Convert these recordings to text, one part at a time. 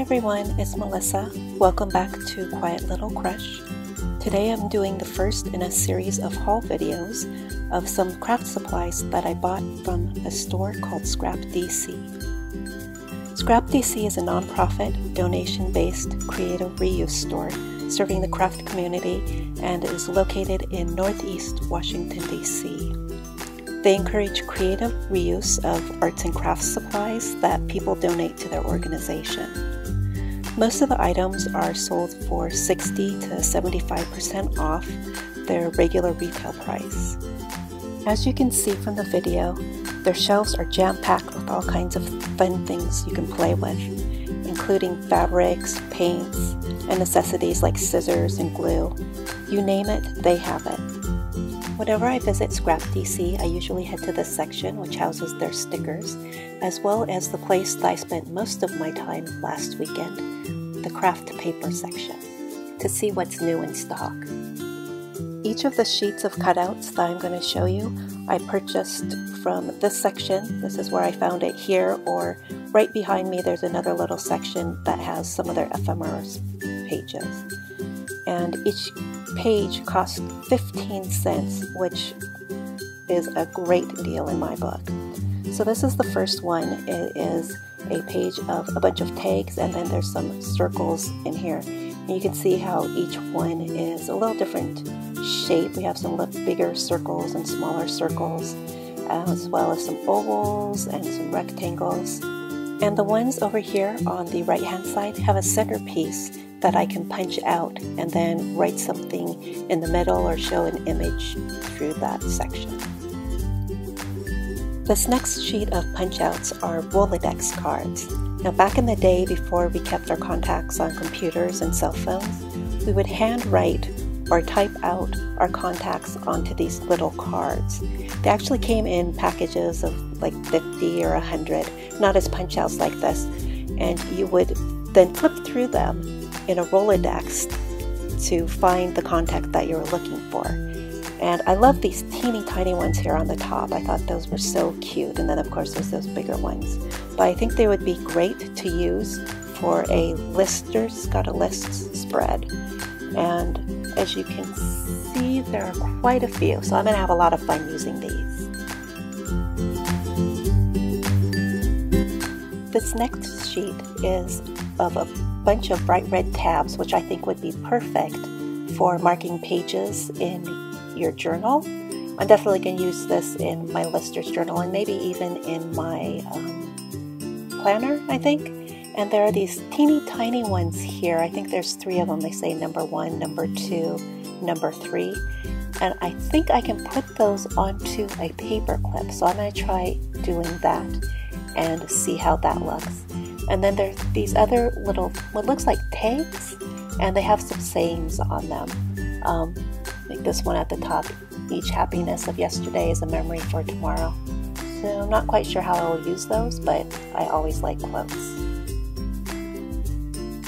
everyone, it's Melissa. Welcome back to Quiet Little Crush. Today I'm doing the first in a series of haul videos of some craft supplies that I bought from a store called Scrap DC. Scrap DC is a non-profit, donation-based creative reuse store serving the craft community and is located in Northeast Washington, D.C. They encourage creative reuse of arts and crafts supplies that people donate to their organization. Most of the items are sold for 60 to 75% off their regular retail price. As you can see from the video, their shelves are jam-packed with all kinds of fun things you can play with, including fabrics, paints, and necessities like scissors and glue. You name it, they have it. Whenever I visit Scrap DC, I usually head to this section which houses their stickers, as well as the place that I spent most of my time last weekend, the craft paper section, to see what's new in stock. Each of the sheets of cutouts that I'm going to show you, I purchased from this section. This is where I found it here, or right behind me there's another little section that has some of their ephemeris pages. And each page cost 15 cents, which is a great deal in my book. So this is the first one. It is a page of a bunch of tags, and then there's some circles in here. And you can see how each one is a little different shape. We have some bigger circles and smaller circles, as well as some ovals and some rectangles. And the ones over here on the right hand side have a centerpiece that I can punch out and then write something in the middle or show an image through that section. This next sheet of punch outs are Rolodex cards. Now, back in the day, before we kept our contacts on computers and cell phones, we would handwrite or type out our contacts onto these little cards. They actually came in packages of like 50 or 100, not as punch outs like this, and you would then flip through them in a Rolodex to find the contact that you were looking for. And I love these teeny tiny ones here on the top. I thought those were so cute, and then of course there's those bigger ones. But I think they would be great to use for a lister's got a list spread. And as you can see, there are quite a few, so I'm going to have a lot of fun using these. This next sheet is of a bunch of bright red tabs, which I think would be perfect for marking pages in your journal. I'm definitely going to use this in my lister's journal and maybe even in my planner, I think. And there are these teeny tiny ones here. I think there's 3 of them. They say number 1, number 2, number 3. And I think I can put those onto a paper clip. So I'm going to try doing that and see how that looks. And then there's these other little, what looks like tags, and they have some sayings on them. Like this one at the top, each happiness of yesterday is a memory for tomorrow. So I'm not quite sure how I will use those, but I always like quotes.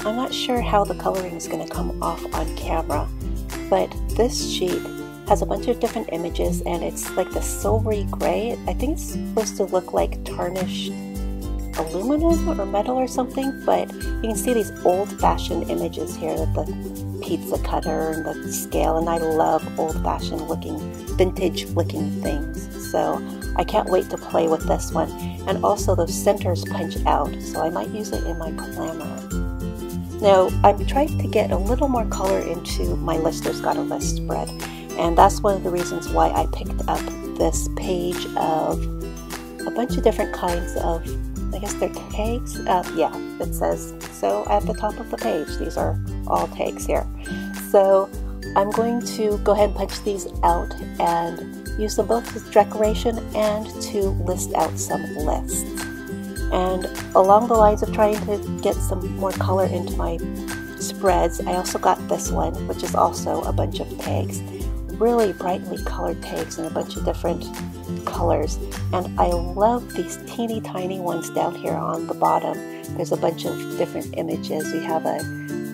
I'm not sure how the coloring is going to come off on camera, but this sheet has a bunch of different images, and it's like the silvery gray. I think it's supposed to look like tarnished aluminum or metal or something, but you can see these old-fashioned images here with the pizza cutter and the scale, and I love old-fashioned looking, vintage looking things. So I can't wait to play with this one. And also those centers punch out, so I might use it in my planner. Now, I'm trying to get a little more color into my Lister's Got a List spread, and that's one of the reasons why I picked up this page of a bunch of different kinds of, I guess they're tags. Yeah, it says so at the top of the page. These are all tags here. So I'm going to go ahead and punch these out and use them both as decoration and to list out some lists. And along the lines of trying to get some more color into my spreads, I also got this one, which is also a bunch of tags. Really brightly colored tags in a bunch of different colors. And I love these teeny tiny ones down here on the bottom. There's a bunch of different images. We have a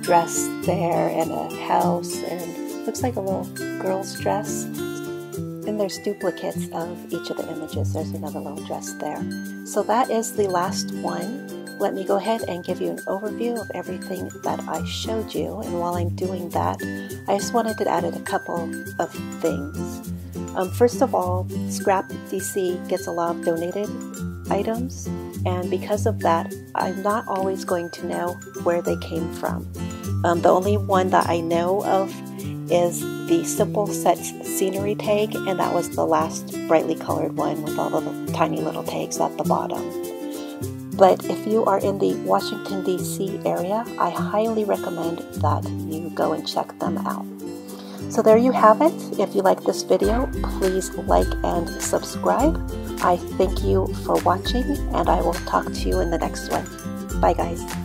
dress there and a house, and looks like a little girl's dress. And there's duplicates of each of the images. There's another little dress there. So that is the last one, let me go ahead and give you an overview of everything that I showed you. And while I'm doing that, I just wanted to add a couple of things. First of all, Scrap DC gets a lot of donated items, and because of that, I'm not always going to know where they came from. The only one that I know of is the Simple Sets scenery tag, and that was the last brightly colored one with all the tiny little tags at the bottom. But if you are in the Washington, D.C. area, I highly recommend that you go and check them out. So there you have it. If you like this video, please like and subscribe. I thank you for watching, and I will talk to you in the next one. Bye guys.